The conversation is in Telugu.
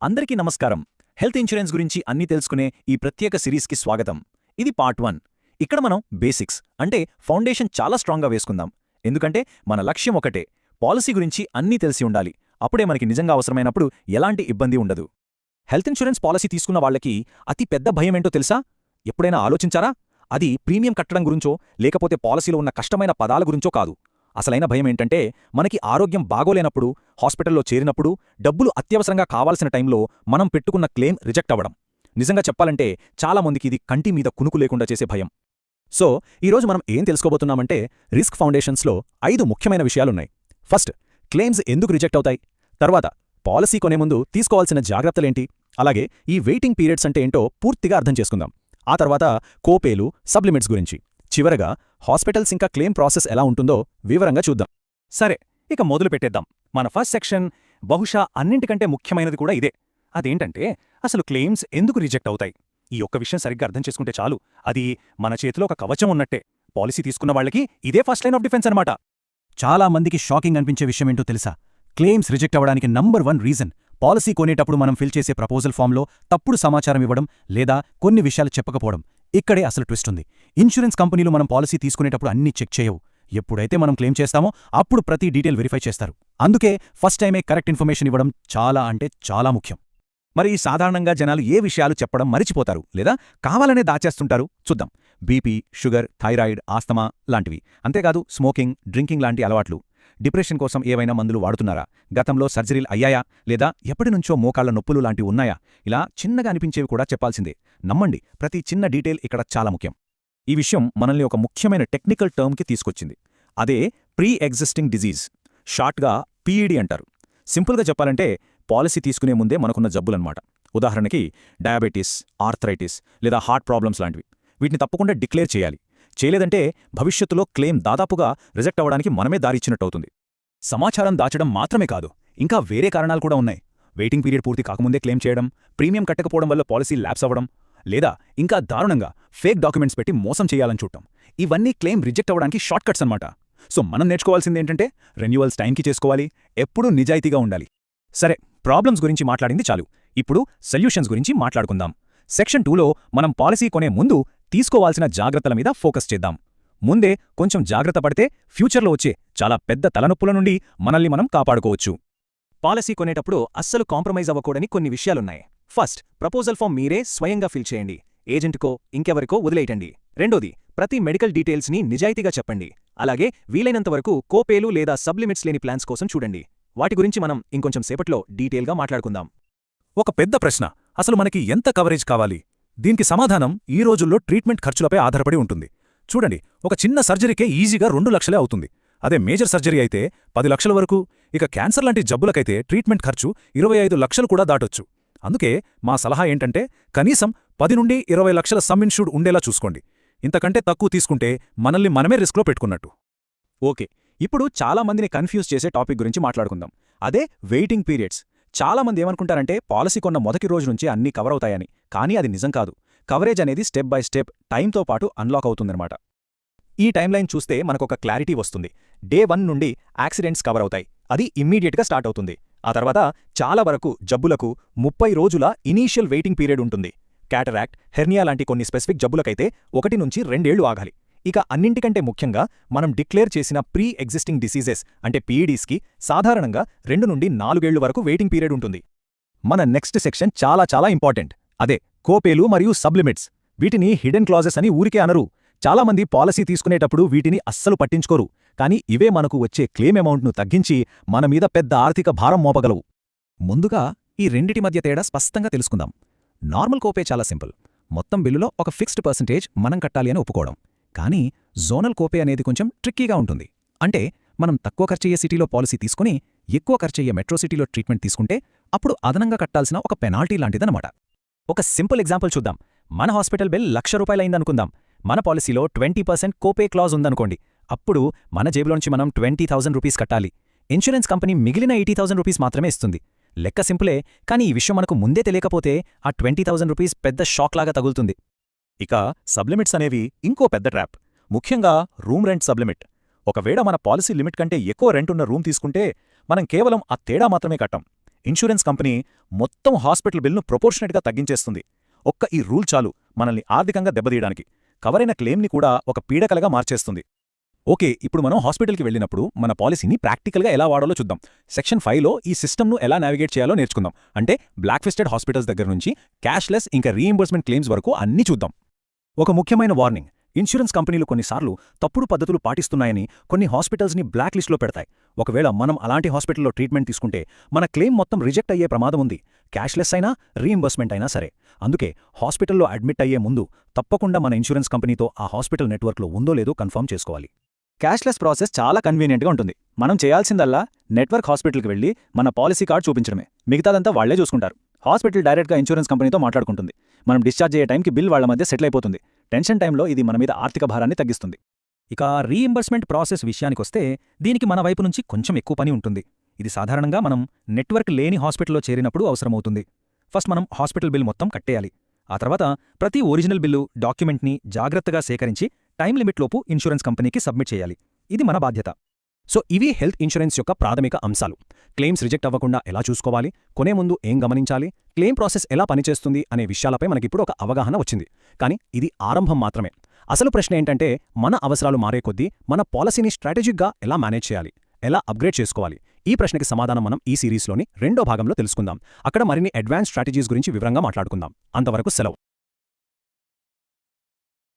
అందరికీ నమస్కారం. హెల్త్ ఇన్సూరెన్స్ గురించి అన్నీ తెలుసుకునే ఈ ప్రత్యేక సిరీస్కి స్వాగతం. ఇది పార్ట్ 1. ఇక్కడ మనం బేసిక్స్ అంటే ఫౌండేషన్ చాలా స్ట్రాంగ్గా వేసుకుందాం. ఎందుకంటే మన లక్ష్యం ఒకటే, పాలసీ గురించి అన్నీ తెలిసి ఉండాలి. అప్పుడే మనకి నిజంగా అవసరమైనప్పుడు ఎలాంటి ఇబ్బంది ఉండదు. హెల్త్ ఇన్సూరెన్స్ పాలసీ తీసుకున్న వాళ్ళకి అతి పెద్ద భయమేంటో తెలుసా? ఎప్పుడైనా ఆలోచించారా? అది ప్రీమియం కట్టడం గురించో లేకపోతే పాలసీలో ఉన్న కష్టమైన పదాల గురించో కాదు. అసలైన భయమేంటంటే మనకి ఆరోగ్యం బాగోలేనప్పుడు, హాస్పిటల్లో చేరినప్పుడు, డబ్బులు అత్యవసరంగా కావాల్సిన టైంలో మనం పెట్టుకున్న క్లెయిమ్ రిజెక్ట్ అవ్వడం. నిజంగా చెప్పాలంటే చాలామందికి ఇది కంటి మీద కునుకు లేకుండా చేసే భయం. సో ఈరోజు మనం ఏం తెలుసుకోబోతున్నామంటే రిస్క్ ఫౌండేషన్స్లో 5 ముఖ్యమైన విషయాలున్నాయి. ఫస్ట్, క్లెయిమ్స్ ఎందుకు రిజెక్ట్ అవుతాయి. తర్వాత, పాలసీ కొనే ముందు తీసుకోవాల్సిన జాగ్రత్తలేంటి. అలాగే ఈ వెయిటింగ్ పీరియడ్స్ అంటే ఏంటో పూర్తిగా అర్థం చేసుకుందాం. ఆ తర్వాత కోపేలు, సబ్లిమిట్స్ గురించి. చివరగా హాస్పిటల్స్ ఇంకా క్లెయిమ్ ప్రాసెస్ ఎలా ఉంటుందో వివరంగా చూద్దాం. సరే, ఇక మొదలు పెట్టేద్దాం. మన ఫస్ట్ సెక్షన్ బహుశా అన్నింటికంటే ముఖ్యమైనది కూడా ఇదే. అదేంటంటే అసలు క్లెయిమ్స్ ఎందుకు రిజెక్ట్ అవుతాయి. ఈ ఒక్క విషయం సరిగ్గా అర్థం చేసుకుంటే చాలు, అది మన చేతిలో ఒక కవచం ఉన్నట్టే. పాలసీ తీసుకున్న వాళ్ళకి ఇదే ఫస్ట్ లైన్ ఆఫ్ డిఫెన్స్ అనమాట. చాలా మందికి షాకింగ్ అనిపించే విషయమేంటో తెలుసా? క్లెయిమ్స్ రిజెక్ట్ అవ్వడానికి నంబర్ 1 రీజన్ పాలసీ కొనేటప్పుడు మనం ఫిల్ చేసే ప్రపోజల్ ఫామ్లో తప్పుడు సమాచారం ఇవ్వడం లేదా కొన్ని విషయాలు చెప్పకపోవడం. ఇక్కడే అసలు ట్విస్ట్ ఉంది. ఇన్సూరెన్స్ కంపెనీలు మనం పాలసీ తీసుకునేటప్పుడు అన్నీ చెక్ చేయవు. ఎప్పుడైతే మనం క్లెయిమ్ చేస్తామో అప్పుడు ప్రతి డీటెయిల్ వెరిఫై చేస్తారు. అందుకే ఫస్ట్ టైమే కరెక్ట్ ఇన్ఫర్మేషన్ ఇవ్వడం చాలా అంటే చాలా ముఖ్యం. మరి సాధారణంగా జనాలు ఏ విషయాలు చెప్పడం మరిచిపోతారు లేదా కావాలనే దాచేస్తుంటారు? చూద్దాం. బీపీ, షుగర్, థైరాయిడ్, ఆస్తమా లాంటివి. అంతేకాదు స్మోకింగ్, డ్రింకింగ్ లాంటి అలవాట్లు. డిప్రెషన్ కోసం ఏవైనా మందులు వాడుతున్నారా? గతంలో సర్జరీలు అయ్యాయా? లేదా ఎప్పటినుంచో మోకాళ్ల నొప్పులు లాంటివి ఉన్నాయా? ఇలా చిన్నగా అనిపించేవి కూడా చెప్పాల్సిందే. నమ్మండి, ప్రతి చిన్న డీటెయిల్ ఇక్కడ చాలా ముఖ్యం. ఈ విషయం మనల్ని ఒక ముఖ్యమైన టెక్నికల్ టర్మ్కి తీసుకొచ్చింది. అదే ప్రీ ఎగ్జిస్టింగ్ డిజీజ్, షార్ట్గా పీఈడీ అంటారు. సింపుల్గా చెప్పాలంటే పాలసీ తీసుకునే ముందే మనకున్న జబ్బులన్నమాట. ఉదాహరణకి డయాబెటీస్, ఆర్థరైటిస్ లేదా హార్ట్ ప్రాబ్లమ్స్ లాంటివి. వీటిని తప్పకుండా డిక్లేర్ చేయాలి. చేయలేదంటే భవిష్యత్తులో క్లెయిమ్ దాదాపుగా రిజెక్ట్ అవ్వడానికి మనమే దారిచ్చినట్టవుతుంది. సమాచారం దాచడం మాత్రమే కాదు, ఇంకా వేరే కారణాలు కూడా ఉన్నాయి. వెయిటింగ్ పీరియడ్ పూర్తి కాకముందే క్లెయిమ్ చేయడం, ప్రీమియం కట్టకపోవడం వల్ల పాలసీ ల్యాప్స్ అవ్వడం, లేదా ఇంకా దారుణంగా ఫేక్ డాక్యుమెంట్స్ పెట్టి మోసం చేయాలని చూడటం. ఇవన్నీ క్లెయిమ్ రిజెక్ట్ అవ్వడానికి షార్ట్ కట్స్ అన్నమాట. సో మనం నేర్చుకోవాల్సిందేంటంటే రెన్యువల్స్ టైంకి చేసుకోవాలి, ఎప్పుడూ నిజాయితీగా ఉండాలి. సరే, ప్రాబ్లమ్స్ గురించి మాట్లాడింది చాలు. ఇప్పుడు సొల్యూషన్స్ గురించి మాట్లాడుకుందాం. సెక్షన్ 2లో మనం పాలసీ కొనే ముందు తీసుకోవాల్సిన జాగ్రత్తల మీద ఫోకస్ చేద్దాం. ముందే కొంచెం జాగ్రత్త పడితే ఫ్యూచర్లో వచ్చే చాలా పెద్ద తలనొప్పుల నుండి మనల్ని మనం కాపాడుకోవచ్చు. పాలసీ కొనేటప్పుడు అస్సలు కాంప్రమైజ్ అవ్వకూడని కొన్ని విషయాలున్నాయి. ఫస్ట్, ప్రపోజల్ ఫామ్ మీరే స్వయంగా ఫిల్ చేయండి. ఏజెంట్కో ఇంకెవరికో వదిలేయటండి. రెండోది, ప్రతి మెడికల్ డీటెయిల్స్ని నిజాయితీగా చెప్పండి. అలాగే వీలైనంతవరకు కోపేలు లేదా సబ్లిమిట్స్ లేని ప్లాన్స్ కోసం చూడండి. వాటి గురించి మనం ఇంకొంచెం సేపట్లో డీటెయిల్గా మాట్లాడుకుందాం. ఒక పెద్ద ప్రశ్న, అసలు మనకి ఎంత కవరేజ్ కావాలి? దీనికి సమాధానం ఈ రోజుల్లో ట్రీట్మెంట్ ఖర్చులపై ఆధారపడి ఉంటుంది. చూడండి, ఒక చిన్న సర్జరీకే ఈజీగా 2 లక్షలే అవుతుంది. అదే మేజర్ సర్జరీ అయితే 10 లక్షల వరకు. ఇక క్యాన్సర్ లాంటి జబ్బులకైతే ట్రీట్మెంట్ ఖర్చు 25 లక్షలు కూడా దాటొచ్చు. అందుకే మా సలహా ఏంటంటే కనీసం 10 నుండి 20 లక్షల సమ్ ఇన్సూర్డ్ ఉండేలా చూసుకోండి. ఇంతకంటే తక్కువ తీసుకుంటే మనల్ని మనమే రిస్క్లో పెట్టుకున్నట్టు. ఓకే, ఇప్పుడు చాలామందిని కన్ఫ్యూజ్ చేసే టాపిక్ గురించి మాట్లాడుకుందాం. అదే వెయిటింగ్ పీరియడ్స్. చాలామంది ఏమనుకుంటారంటే పాలసీ కొన్న మొదటి రోజు నుంచే అన్నీ కవర్ అవుతాయని. కానీ అది నిజం కాదు. కవరేజ్ అనేది స్టెప్ బై స్టెప్ టైంతో పాటు అన్లాక్ అవుతుందన్నమాట. ఈ టైమ్లైన్ చూస్తే మనకొక క్లారిటీ వస్తుంది. డే 1 నుండి యాక్సిడెంట్స్ కవర్ అవుతాయి. అది ఇమ్మీడియట్గా స్టార్ట్ అవుతుంది. ఆ తర్వాత చాలా వరకు జబ్బులకు 30 రోజుల ఇనీషియల్ వెయిటింగ్ పీరియడ్ ఉంటుంది. క్యాటరాక్ట్, హెర్నియా లాంటి కొన్ని స్పెసిఫిక్ జబ్బులకైతే 1 నుంచి 2 ఏళ్లు ఆగాలి. ఇక అన్నింటికంటే ముఖ్యంగా మనం డిక్లేర్ చేసిన ప్రీ ఎగ్జిస్టింగ్ డిసీజెస్ అంటే పీఈడీస్కి సాధారణంగా 2 నుండి 4 ఏళ్లు వరకు వెయిటింగ్ పీరియడ్ ఉంటుంది. మన నెక్స్ట్ సెక్షన్ చాలా చాలా ఇంపార్టెంట్. అదే కోపేలు మరియు సబ్లిమిట్స్. వీటిని హిడెన్ క్లాజెస్ అని ఊరికే అనరు. చాలామంది పాలసీ తీసుకునేటప్పుడు వీటిని అస్సలు పట్టించుకోరు. కానీ ఇవే మనకు వచ్చే క్లెయిమ్ అమౌంట్ను తగ్గించి మన మీద పెద్ద ఆర్థిక భారం మోపగలవు. ముందుగా ఈ రెండిటి మధ్య తేడా స్పష్టంగా తెలుసుకుందాం. నార్మల్ కోపే చాలా సింపుల్. మొత్తం బిల్లులో ఒక ఫిక్స్డ్ పర్సెంటేజ్ మనం కట్టాలి అని ఒప్పుకోవడం. కానీ జోనల్ కోపే అనేది కొంచెం ట్రిక్కీగా ఉంటుంది. అంటే మనం తక్కువ ఖర్చయ్యే సిటీలో పాలసీ తీసుకుని ఎక్కువ ఖర్చయ్యే మెట్రో సిటీలో ట్రీట్మెంట్ తీసుకుంటే అప్పుడు అదనంగా కట్టాల్సిన ఒక పెనాల్టీ లాంటిదన్నమాట. ఒక సింపుల్ ఎగ్జాంపుల్ చూద్దాం. మన హాస్పిటల్ బిల్ ₹1,00,000 మన పాలసీలో 20% కోపే క్లాజ్ ఉందనుకోండి. అప్పుడు మన జేబులోంచి మనం ₹20,000 కట్టాలి. ఇన్సూరెన్స్ కంపెనీ మిగిలిన ₹80,000 మాత్రమే ఇస్తుంది. లెక్క సింపులే, కానీ ఈ విషయం మనకు ముందే తెలియకపోతే ఆ ₹20,000 పెద్ద షాక్లాగా తగులుతుంది. ఇక సబ్లిమిట్స్ అనేవి ఇంకో పెద్ద ట్రాప్. ముఖ్యంగా రూమ్ రెంట్ సబ్లిమిట్. ఒకవేళ మన పాలసీ లిమిట్ కంటే ఎక్కువ రెంట్ ఉన్న రూమ్ తీసుకుంటే మనం కేవలం ఆ తేడా మాత్రమే కట్టం. ఇన్సూరెన్స్ కంపెనీ మొత్తం హాస్పిటల్ బిల్ను ప్రొపోర్షనేట్గా తగ్గించేస్తుంది. ఒక్క ఈ రూల్ చాలు మనల్ని ఆర్థికంగా దెబ్బతీయడానికి. కవరైన క్లెయిమ్ని కూడా ఒక పీడకలగా మార్చేస్తుంది. ఓకే, ఇప్పుడు మనం హాస్పిటల్కి వెళ్ళినప్పుడు మన పాలసీని ప్రాక్టికల్గా ఎలా వాడాలో చూద్దాం. సెక్షన్ 5లో ఈ సిస్టమ్ను ఎలా నావిగేట్ చేయాలో నేర్చుకుందాం. అంటే బ్లాక్లిస్టెడ్ హాస్పిటల్స్ దగ్గర నుంచి క్యాష్లెస్ ఇంకా రీయింబర్స్మెంట్ క్లెయిమ్స్ వరకు అన్నీ చూద్దాం. ఒక ముఖ్యమైన వార్నింగ్: ఇన్సూరెన్స్ కంపెనీలు కొన్నిసార్లు తప్పుడు పద్ధతులు పాటిస్తున్నాయని కొన్ని హాస్పిటల్స్ని బ్లాక్ లిస్ట్లో పెడతాయి. ఒకవేళ మనం అలాంటి హాస్పిటల్లో ట్రీట్మెంట్ తీసుకుంటే మన క్లెయిమ్ మొత్తం రిజెక్ట్ అయ్యే ప్రమాదం ఉంది. క్యాష్లెస్ అయినా రీయింబర్స్మెంట్ అయినా సరే. అందుకే హాస్పిటల్లో అడ్మిట్ అయ్యే ముందు తప్పకుండా మన ఇన్సూరెన్స్ కంపెనీతో ఆ హాస్పిటల్ నెట్వర్క్లో ఉందో లేదో కన్ఫర్మ్ చేసుకోవాలి. క్యాష్లెస్ ప్రాసెస్ చాలా కన్వీనియంట్గా ఉంటుంది. మనం చేయాల్సిందల్లా నెట్వర్క్ హాస్పిటల్కి వెళ్ళి మన పాలసీ కార్డ్ చూపించడమే. మిగతాదంతా వాళ్లే చూసుకుంటారు. హాస్పిటల్ డైరెక్ట్గా ఇన్సూరెన్స్ కంపెనీతో మాట్లాడుకుంటుంది. మనం డిశ్చార్జ్ అయ్యే టైంకి బిల్ వాళ్ల మధ్య సెటిల్ అయిపోతుంది. టెన్షన్ టైంలో ఇది మన మీద ఆర్థిక భారాన్ని తగ్గిస్తుంది. ఇక రీయింబర్స్మెంట్ ప్రాసెస్ విషయానికొస్తే దీనికి మన వైపు నుంచి కొంచెం ఎక్కువ పని ఉంటుంది. ఇది సాధారణంగా మనం నెట్వర్క్ లేని హాస్పిటల్లో చేరినప్పుడు అవసరమవుతుంది. ఫస్ట్ మనం హాస్పిటల్ బిల్ మొత్తం కట్టేయాలి. ఆ తర్వాత ప్రతి ఒరిజినల్ బిల్లు, డాక్యుమెంట్ని జాగ్రత్తగా సేకరించి టైం లిమిట్లోపు ఇన్సూరెన్స్ కంపెనీకి సబ్మిట్ చేయాలి. ఇది మన బాధ్యత. సో ఇవి హెల్త్ ఇన్సూరెన్స్ యొక్క ప్రాథమిక అంశాలు. క్లెయిమ్స్ రిజెక్ట్ అవ్వకుండా ఎలా చూసుకోవాలి, కొనే ముందు ఏం గమనించాలి, క్లెయిమ్ ప్రాసెస్ ఎలా పనిచేస్తుంది అనే విషయాలపై మనకిప్పుడు ఒక అవగాహన వచ్చింది. కానీ ఇది ఆరంభం మాత్రమే. అసలు ప్రశ్న ఏంటంటే, మన అవసరాలు మారే కొద్దీ మన పాలసీని స్ట్రాటజిక్గా ఎలా మేనేజ్ చేయాలి, ఎలా అప్గ్రేడ్ చేసుకోవాలి? ఈ ప్రశ్నకి సమాధానం మనం ఈ సిరీస్లోని 2వ భాగంలో తెలుసుకుందాం. అక్కడ మరిన్ని అడ్వాన్స్ స్ట్రాటజీస్ గురించి వివరంగా మాట్లాడుకుందాం. అంతవరకు సెలవు.